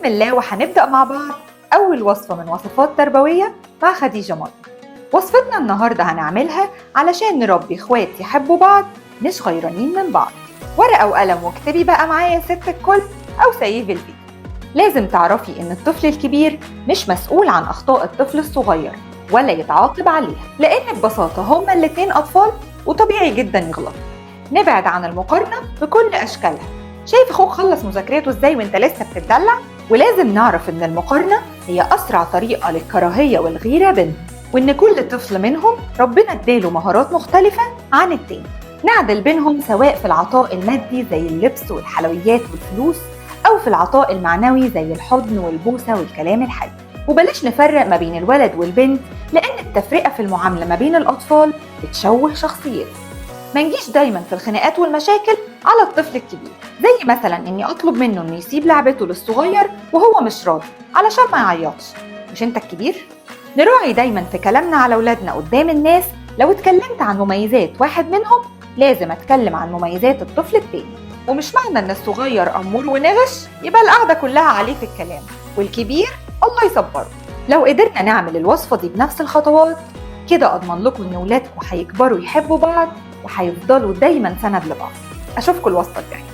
بسم الله وهنبدأ مع بعض أول وصفة من وصفات تربوية مع خديجة مرة. وصفتنا النهاردة هنعملها علشان نربي اخوات يحبوا بعض مش غيرانين من بعض. ورقة وقلم واكتبي بقى معايا يا ست الكل أو سيف الفيديو. لازم تعرفي إن الطفل الكبير مش مسؤول عن أخطاء الطفل الصغير ولا يتعاقب عليها، لأن ببساطة هما الاتنين أطفال وطبيعي جدا يغلطوا. نبعد عن المقارنة بكل أشكالها. شايف اخوك خلص مذاكرته ازاي وانت لسه بتدلع؟ ولازم نعرف ان المقارنة هي اسرع طريقة للكراهية والغيرة بينهم، وان كل طفل منهم ربنا اداله مهارات مختلفة عن التاني. نعدل بينهم سواء في العطاء المادي زي اللبس والحلويات والفلوس، او في العطاء المعنوي زي الحضن والبوسة والكلام الحلو. وبلاش نفرق ما بين الولد والبنت، لان التفرقة في المعاملة ما بين الاطفال بتشوه شخصيتهم. ما نجيش دايما في الخناقات والمشاكل على الطفل الكبير، زي مثلا اني اطلب منه انه يسيب لعبته للصغير وهو مش راضي علشان ما يعيطش. مش انت الكبير؟ نراعي دايما في كلامنا على اولادنا قدام الناس. لو اتكلمت عن مميزات واحد منهم لازم اتكلم عن مميزات الطفل التاني، ومش معنى ان الصغير امور ونغش يبقى القعده كلها عليه في الكلام، والكبير الله يصبره. لو قدرنا نعمل الوصفه دي بنفس الخطوات كده اضمن لكم ان ولادكم هيكبروا يحبوا بعض وهيفضلوا دايما سند لبعض. اشوفكم الوصفه الجايه.